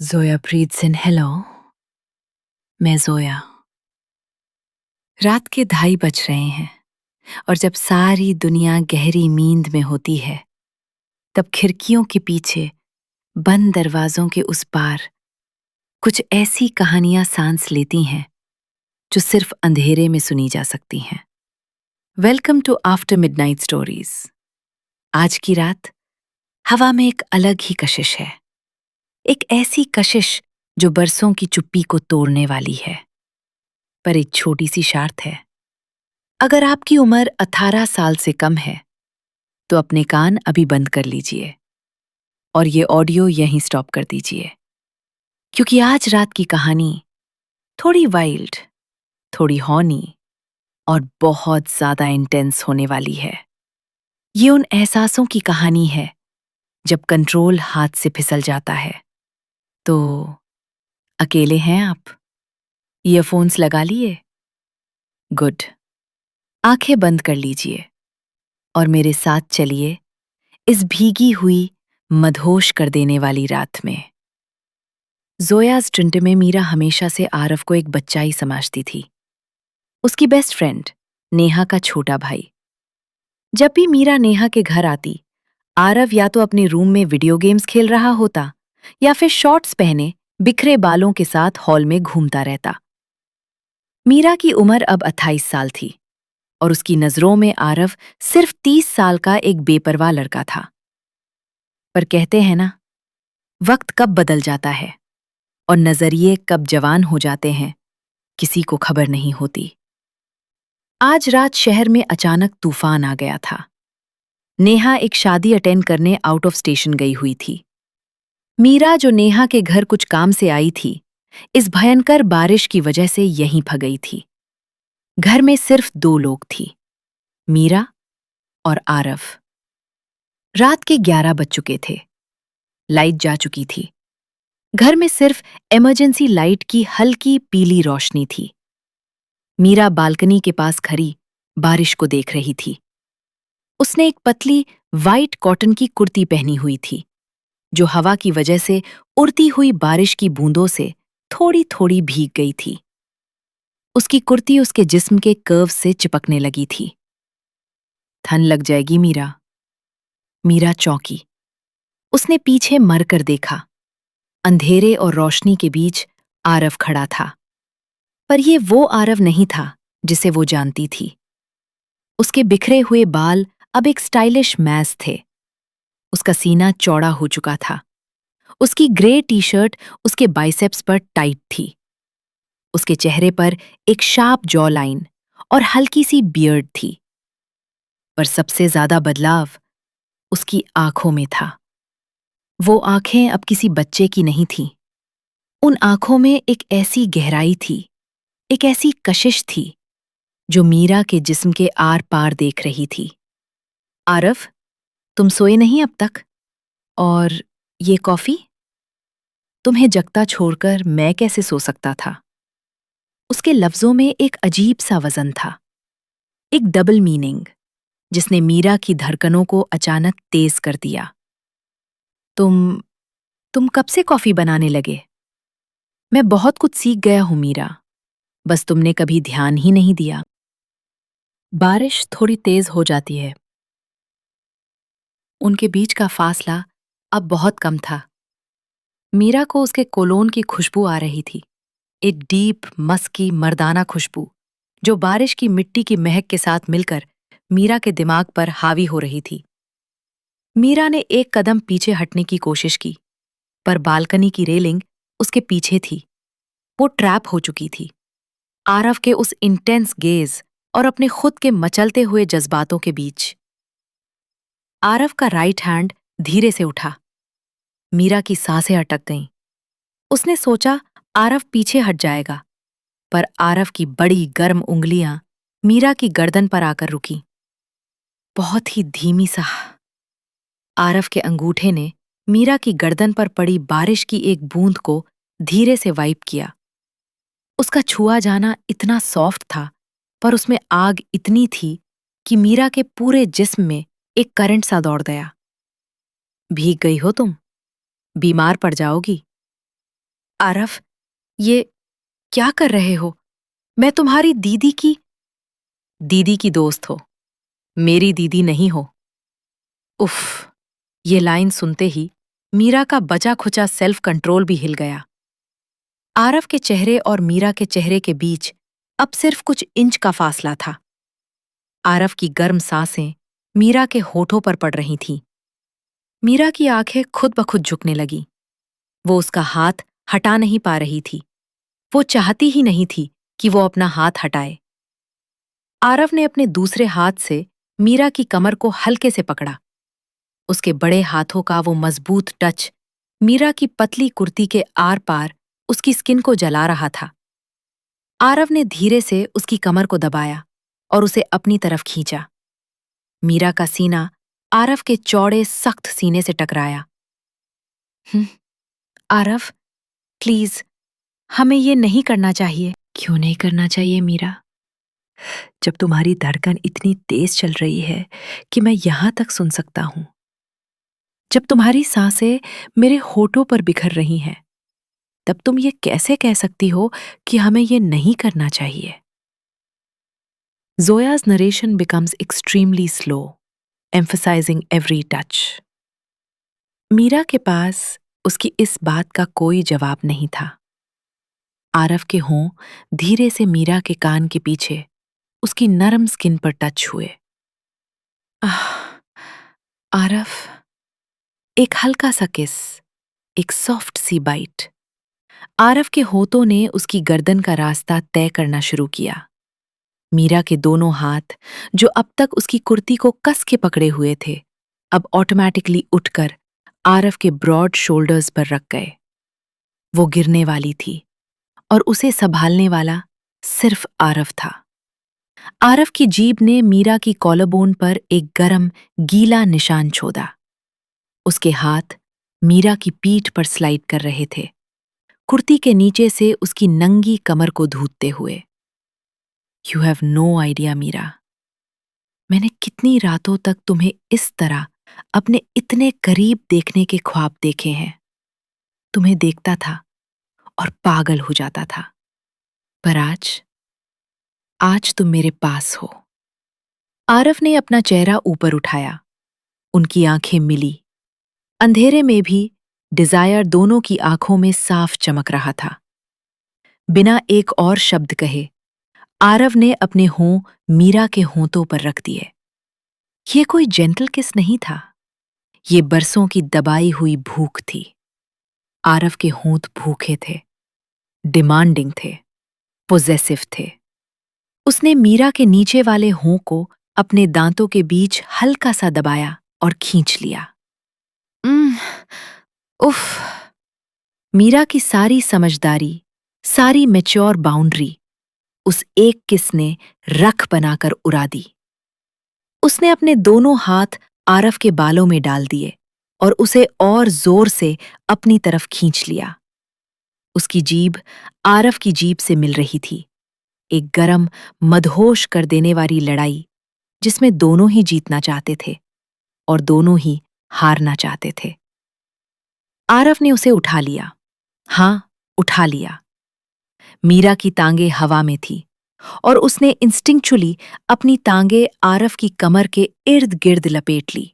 Zoya Preet Singh hello. मैं जोया। रात के 2:30 बज रहे हैं और जब सारी दुनिया गहरी नींद में होती है, तब खिड़कियों के पीछे बंद दरवाजों के उस पार कुछ ऐसी कहानियां सांस लेती हैं जो सिर्फ अंधेरे में सुनी जा सकती हैं। Welcome to after midnight stories. आज की रात हवा में एक अलग ही कशिश है, एक ऐसी कशिश जो बरसों की चुप्पी को तोड़ने वाली है। पर एक छोटी सी शर्त है। अगर आपकी उम्र 18 साल से कम है तो अपने कान अभी बंद कर लीजिए और ये ऑडियो यहीं स्टॉप कर दीजिए, क्योंकि आज रात की कहानी थोड़ी वाइल्ड, थोड़ी हॉनी और बहुत ज्यादा इंटेंस होने वाली है। ये उन एहसासों की कहानी है जब कंट्रोल हाथ से फिसल जाता है। तो अकेले हैं आप? ईयरफोन्स लगा लिए? गुड। आंखें बंद कर लीजिए और मेरे साथ चलिए इस भीगी हुई, मदहोश कर देने वाली रात में। जोयाज टिंट में मीरा हमेशा से आरव को एक बच्चा ही समझती थी, उसकी बेस्ट फ्रेंड, नेहा का छोटा भाई। जब भी मीरा नेहा के घर आती, आरव या तो अपने रूम में वीडियो गेम्स खेल रहा होता या फिर शॉर्ट्स पहने बिखरे बालों के साथ हॉल में घूमता रहता। मीरा की उम्र अब 28 साल थी और उसकी नजरों में आरव सिर्फ 30 साल का एक बेपरवाह लड़का था। पर कहते हैं ना, वक्त कब बदल जाता है और नजरिए कब जवान हो जाते हैं, किसी को खबर नहीं होती। आज रात शहर में अचानक तूफान आ गया था। नेहा एक शादी अटेंड करने आउट ऑफ स्टेशन गई हुई थी। मीरा, जो नेहा के घर कुछ काम से आई थी, इस भयंकर बारिश की वजह से यहीं फंस गई थी। घर में सिर्फ 2 लोग थी, मीरा और आरव। रात के 11 बज चुके थे, लाइट जा चुकी थी। घर में सिर्फ इमरजेंसी लाइट की हल्की पीली रोशनी थी। मीरा बालकनी के पास खड़ी बारिश को देख रही थी। उसने एक पतली वाइट कॉटन की कुर्ती पहनी हुई थी, जो हवा की वजह से उड़ती हुई बारिश की बूंदों से थोड़ी थोड़ी भीग गई थी। उसकी कुर्ती उसके जिस्म के कर्व से चिपकने लगी थी। ठंड लग जाएगी मीरा। मीरा चौंकी। उसने पीछे मरकर देखा। अंधेरे और रोशनी के बीच आरव खड़ा था, पर ये वो आरव नहीं था जिसे वो जानती थी। उसके बिखरे हुए बाल अब एक स्टाइलिश मैस थे। उसका सीना चौड़ा हो चुका था। उसकी ग्रे टी शर्ट उसके बाइसेप्स पर टाइट थी। उसके चेहरे पर एक शार्प जॉ लाइन और हल्की सी बियर्ड थी। पर सबसे ज्यादा बदलाव उसकी आंखों में था। वो आंखें अब किसी बच्चे की नहीं थीं। उन आंखों में एक ऐसी गहराई थी, एक ऐसी कशिश थी जो मीरा के जिस्म के आर पार देख रही थी। आरव, तुम सोए नहीं अब तक? और ये कॉफी? तुम्हें जगता छोड़कर मैं कैसे सो सकता था? उसके लफ्जों में एक अजीब सा वजन था, एक डबल मीनिंग, जिसने मीरा की धड़कनों को अचानक तेज कर दिया। तुम कब से कॉफी बनाने लगे? मैं बहुत कुछ सीख गया हूं मीरा, बस तुमने कभी ध्यान ही नहीं दिया। बारिश थोड़ी तेज हो जाती है। उनके बीच का फासला अब बहुत कम था। मीरा को उसके कोलोन की खुशबू आ रही थी, एक डीप मस्की मर्दाना खुशबू जो बारिश की मिट्टी की महक के साथ मिलकर मीरा के दिमाग पर हावी हो रही थी। मीरा ने एक कदम पीछे हटने की कोशिश की, पर बालकनी की रेलिंग उसके पीछे थी। वो ट्रैप हो चुकी थी, आरव के उस इंटेंस गेज और अपने खुद के मचलते हुए जज्बातों के बीच। आरव का राइट हैंड धीरे से उठा। मीरा की सांसें अटक गईं। उसने सोचा आरव पीछे हट जाएगा, पर आरव की बड़ी गर्म उंगलियां मीरा की गर्दन पर आकर रुकी। बहुत ही धीमी सा। आरव के अंगूठे ने मीरा की गर्दन पर पड़ी बारिश की एक बूंद को धीरे से वाइप किया। उसका छुआ जाना इतना सॉफ्ट था, पर उसमें आग इतनी थी कि मीरा के पूरे जिस्म में एक करंट सा दौड़ गया। भीग गई हो तुम? बीमार पड़ जाओगी। आरव, ये क्या कर रहे हो? मैं तुम्हारी दीदी की दोस्त हो, मेरी दीदी नहीं हो। उफ! ये लाइन सुनते ही मीरा का बचा खुचा सेल्फ कंट्रोल भी हिल गया। आरव के चेहरे और मीरा के चेहरे के बीच अब सिर्फ कुछ इंच का फासला था। आरव की गर्म सांसें मीरा के होठों पर पड़ रही थीं। मीरा की आंखें खुद ब खुद झुकने लगीं। वो उसका हाथ हटा नहीं पा रही थी। वो चाहती ही नहीं थी कि वो अपना हाथ हटाए। आरव ने अपने दूसरे हाथ से मीरा की कमर को हल्के से पकड़ा। उसके बड़े हाथों का वो मजबूत टच मीरा की पतली कुर्ती के आर पार उसकी स्किन को जला रहा था। आरव ने धीरे से उसकी कमर को दबाया और उसे अपनी तरफ खींचा। मीरा का सीना आरव के चौड़े सख्त सीने से टकराया। आरव, प्लीज, हमें ये नहीं करना चाहिए। क्यों नहीं करना चाहिए मीरा? जब तुम्हारी धड़कन इतनी तेज चल रही है कि मैं यहां तक सुन सकता हूं, जब तुम्हारी सांसें मेरे होठों पर बिखर रही हैं, तब तुम ये कैसे कह सकती हो कि हमें ये नहीं करना चाहिए? Zoya's narration becomes extremely slow, emphasizing every touch. Meera के पास उसकी इस बात का कोई जवाब नहीं था। आरव के होंठ धीरे से मीरा के कान के पीछे उसकी नरम स्किन पर टच हुए। आह, आरव, एक हल्का सा किस, एक सॉफ्ट सी बाइट। आरव के होठों ने उसकी गर्दन का रास्ता तय करना शुरू किया। मीरा के दोनों हाथ, जो अब तक उसकी कुर्ती को कस के पकड़े हुए थे, अब ऑटोमैटिकली उठकर आरव के ब्रॉड शोल्डर्स पर रख गए। वो गिरने वाली थी और उसे संभालने वाला सिर्फ आरव था। आरव की जीभ ने मीरा की कॉलरबोन पर एक गरम, गीला निशान छोड़ा। उसके हाथ मीरा की पीठ पर स्लाइड कर रहे थे, कुर्ती के नीचे से उसकी नंगी कमर को धूतते हुए। You have no idea Meera, मैंने कितनी रातों तक तुम्हें इस तरह अपने इतने करीब देखने के ख्वाब देखे हैं। तुम्हें देखता था और पागल हो जाता था, पर आज तुम मेरे पास हो। आरव ने अपना चेहरा ऊपर उठाया। उनकी आंखें मिली। अंधेरे में भी डिजायर दोनों की आंखों में साफ चमक रहा था। बिना एक और शब्द कहे आरव ने अपने होंठ मीरा के होंठों पर रख दिए। ये कोई जेंटल किस नहीं था, ये बरसों की दबाई हुई भूख थी। आरव के होंठ भूखे थे, डिमांडिंग थे, पोजेसिव थे। उसने मीरा के नीचे वाले होंठ को अपने दांतों के बीच हल्का सा दबाया और खींच लिया। उफ! मीरा की सारी समझदारी, सारी मैच्योर बाउंड्री उस एक किस ने रख बनाकर उड़ा दी। उसने अपने दोनों हाथ आरव के बालों में डाल दिए और उसे और जोर से अपनी तरफ खींच लिया। उसकी जीभ आरव की जीभ से मिल रही थी, एक गरम, मदहोश कर देने वाली लड़ाई जिसमें दोनों ही जीतना चाहते थे और दोनों ही हारना चाहते थे। आरव ने उसे उठा लिया। हाँ, उठा लिया। मीरा की टांगें हवा में थी और उसने इंस्टिंक्चुअली अपनी टांगें आरव की कमर के इर्द गिर्द लपेट ली।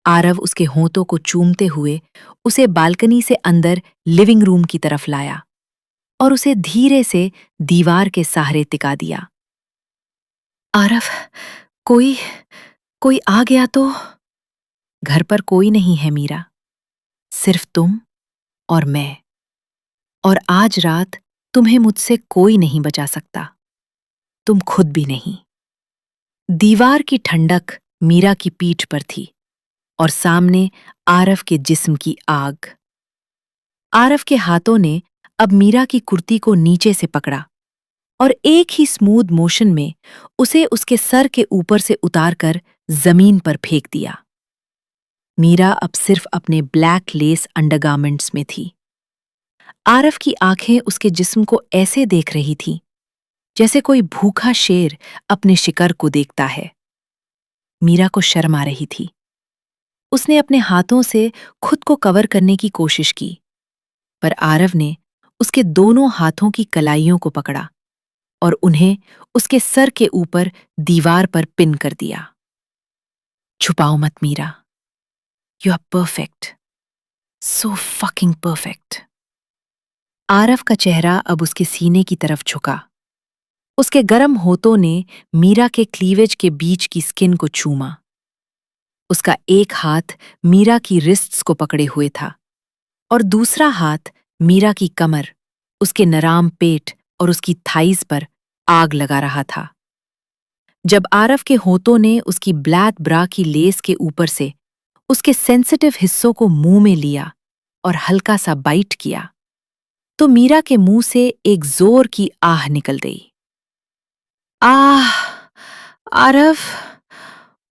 आरव उसके होंठों को चूमते हुए उसे बालकनी से अंदर लिविंग रूम की तरफ लाया और उसे धीरे से दीवार के सहारे टिका दिया। आरव, कोई आ गया तो? घर पर कोई नहीं है मीरा, सिर्फ तुम और मैं। और आज रात तुम्हें मुझसे कोई नहीं बचा सकता, तुम खुद भी नहीं। दीवार की ठंडक मीरा की पीठ पर थी और सामने आरव के जिस्म की आग। आरव के हाथों ने अब मीरा की कुर्ती को नीचे से पकड़ा और एक ही स्मूथ मोशन में उसे उसके सर के ऊपर से उतारकर जमीन पर फेंक दिया। मीरा अब सिर्फ अपने ब्लैक लेस अंडरगारमेंट्स में थी। आरव की आंखें उसके जिस्म को ऐसे देख रही थीं जैसे कोई भूखा शेर अपने शिकार को देखता है। मीरा को शर्म आ रही थी। उसने अपने हाथों से खुद को कवर करने की कोशिश की, पर आरव ने उसके दोनों हाथों की कलाइयों को पकड़ा और उन्हें उसके सर के ऊपर दीवार पर पिन कर दिया। छुपाओ मत Meera, you are perfect, so fucking perfect. Aarav का चेहरा अब उसके सीने की तरफ झुका। उसके गर्म होठों ने मीरा के क्लीवेज के बीच की स्किन को चूमा। उसका एक हाथ मीरा की रिस्ट्स को पकड़े हुए था और दूसरा हाथ मीरा की कमर, उसके नराम पेट और उसकी थाइस पर आग लगा रहा था। जब आरव के होठों ने उसकी ब्लैक ब्रा की लेस के ऊपर से उसके सेंसिटिव हिस्सों को मुंह में लिया और हल्का सा बाइट किया, तो मीरा के मुंह से एक जोर की आह निकल गई। आह, Aarav,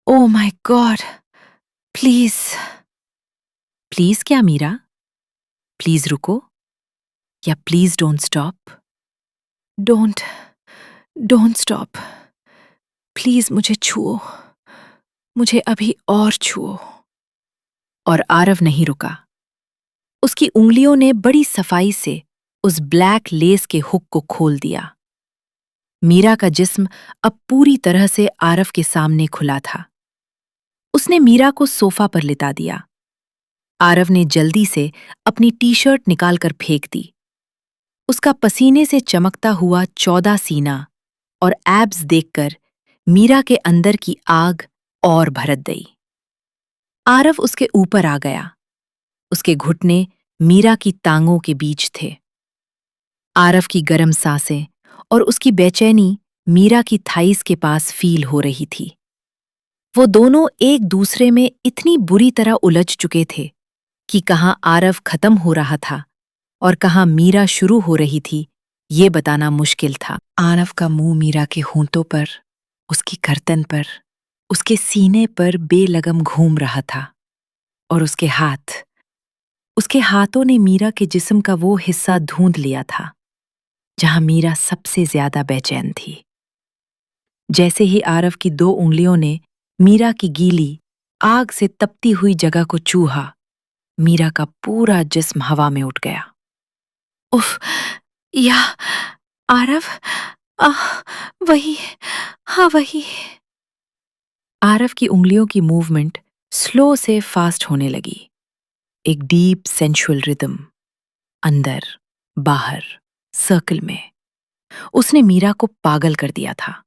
oh my God, please. Please क्या मीरा? प्लीज रुको या please don't stop? Don't don't stop, please मुझे छुओ, मुझे अभी और छुओ। और आरव नहीं रुका। उसकी उंगलियों ने बड़ी सफाई से उस ब्लैक लेस के हुक को खोल दिया। मीरा का जिस्म अब पूरी तरह से आरव के सामने खुला था। उसने मीरा को सोफा पर लिटा दिया। आरव ने जल्दी से अपनी टी-शर्ट निकालकर फेंक दी। उसका पसीने से चमकता हुआ 14 सीना और एब्स देखकर मीरा के अंदर की आग और भड़क गई। आरव उसके ऊपर आ गया। उसके घुटने मीरा की टांगों के बीच थे। आरव की गर्म सांसें और उसकी बेचैनी मीरा की थाइस के पास फील हो रही थी। वो दोनों एक दूसरे में इतनी बुरी तरह उलझ चुके थे कि कहाँ आरव खत्म हो रहा था और कहाँ मीरा शुरू हो रही थी, ये बताना मुश्किल था। आरव का मुंह मीरा के होंठों पर, उसकी गर्दन पर, उसके सीने पर बेलगम घूम रहा था और उसके हाथों ने मीरा के जिस्म का वो हिस्सा ढूंढ लिया था जहां मीरा सबसे ज्यादा बेचैन थी। जैसे ही आरव की 2 उंगलियों ने मीरा की गीली, आग से तपती हुई जगह को छूहा, मीरा का पूरा जिस्म हवा में उठ गया। उफ, या आरव, आह, वही, हाँ वही। आरव की उंगलियों की मूवमेंट स्लो से फास्ट होने लगी। एक डीप सेंशुअल रिदम, अंदर, बाहर, सर्कल में। उसने मीरा को पागल कर दिया था।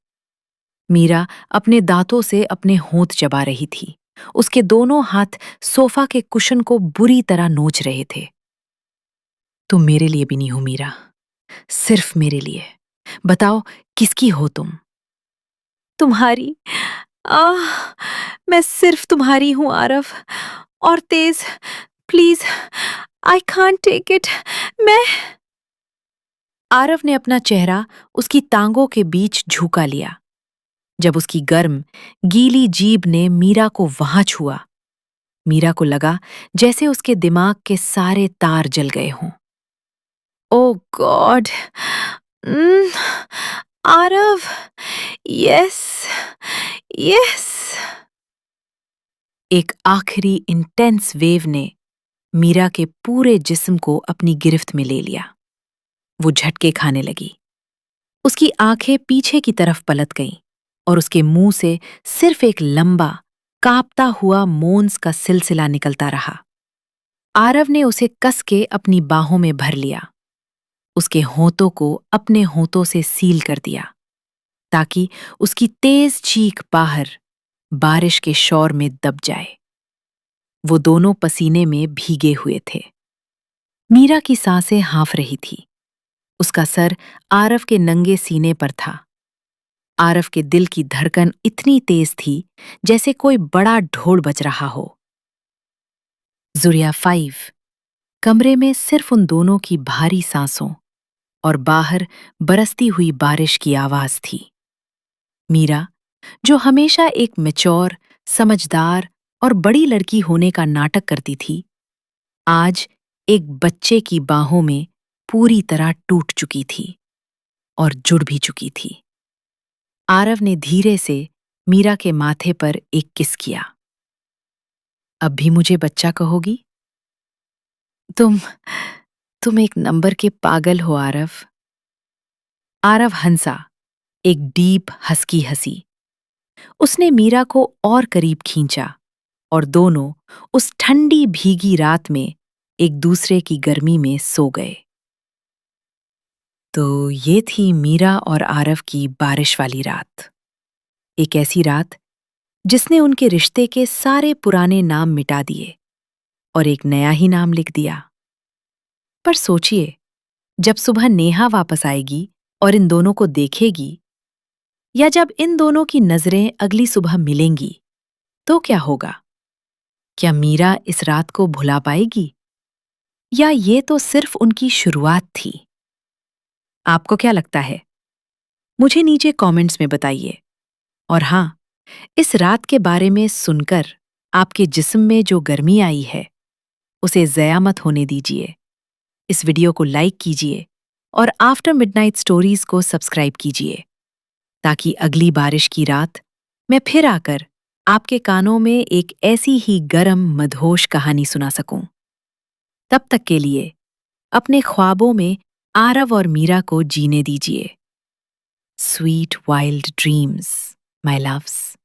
मीरा अपने दांतों से अपने होंठ चबा रही थी। उसके दोनों हाथ सोफा के कुशन को बुरी तरह नोच रहे थे। तुम मेरे लिए भी नहीं हो मीरा, सिर्फ मेरे लिए। बताओ, किसकी हो तुम? तुम्हारी। आह, मैं सिर्फ तुम्हारी हूं आरव, और तेज, please, I can't take it. मैं आरव ने अपना चेहरा उसकी टांगों के बीच झुका लिया। जब उसकी गर्म, गीली जीभ ने मीरा को वहां छुआ, मीरा को लगा जैसे उसके दिमाग के सारे तार जल गए हों। ओ गॉड, आरव, यस, यस। एक आखिरी इंटेंस वेव ने मीरा के पूरे जिस्म को अपनी गिरफ्त में ले लिया। वो झटके खाने लगी। उसकी आंखें पीछे की तरफ पलट गईं और उसके मुंह से सिर्फ एक लंबा, कांपता हुआ मोन्स का सिलसिला निकलता रहा। आरव ने उसे कस के अपनी बाहों में भर लिया, उसके होंठों को अपने होंठों से सील कर दिया ताकि उसकी तेज चीख बाहर बारिश के शोर में दब जाए। वो दोनों पसीने में भीगे हुए थे। मीरा की सांसें हाँफ रही थी। उसका सर आरव के नंगे सीने पर था। आरव के दिल की धड़कन इतनी तेज थी जैसे कोई बड़ा ढोल बज रहा हो। ज़ुरिया 5, कमरे में सिर्फ उन दोनों की भारी सांसों और बाहर बरसती हुई बारिश की आवाज थी। मीरा, जो हमेशा एक मैच्योर, समझदार और बड़ी लड़की होने का नाटक करती थी, आज एक बच्चे की बाहों में पूरी तरह टूट चुकी थी और जुड़ भी चुकी थी। आरव ने धीरे से मीरा के माथे पर एक किस किया। अब भी मुझे बच्चा कहोगी? तुम तुम एक नंबर के पागल हो आरव। आरव हंसा, एक डीप हस्की हंसी। उसने मीरा को और करीब खींचा और दोनों उस ठंडी भीगी रात में एक दूसरे की गर्मी में सो गए। तो ये थी मीरा और आरव की बारिश वाली रात। एक ऐसी रात जिसने उनके रिश्ते के सारे पुराने नाम मिटा दिए और एक नया ही नाम लिख दिया। पर सोचिए, जब सुबह नेहा वापस आएगी और इन दोनों को देखेगी, या जब इन दोनों की नजरें अगली सुबह मिलेंगी, तो क्या होगा? क्या मीरा इस रात को भुला पाएगी, या ये तो सिर्फ उनकी शुरुआत थी? आपको क्या लगता है? मुझे नीचे कमेंट्स में बताइए। और हाँ, इस रात के बारे में सुनकर आपके जिस्म में जो गर्मी आई है, उसे ज़या मत होने दीजिए। इस वीडियो को लाइक कीजिए और आफ्टर मिडनाइट स्टोरीज को सब्सक्राइब कीजिए, ताकि अगली बारिश की रात मैं फिर आकर आपके कानों में एक ऐसी ही गरम मदहोश कहानी सुना सकूं। तब तक के लिए अपने ख्वाबों में आरव और मीरा को जीने दीजिए। Sweet wild dreams, my loves.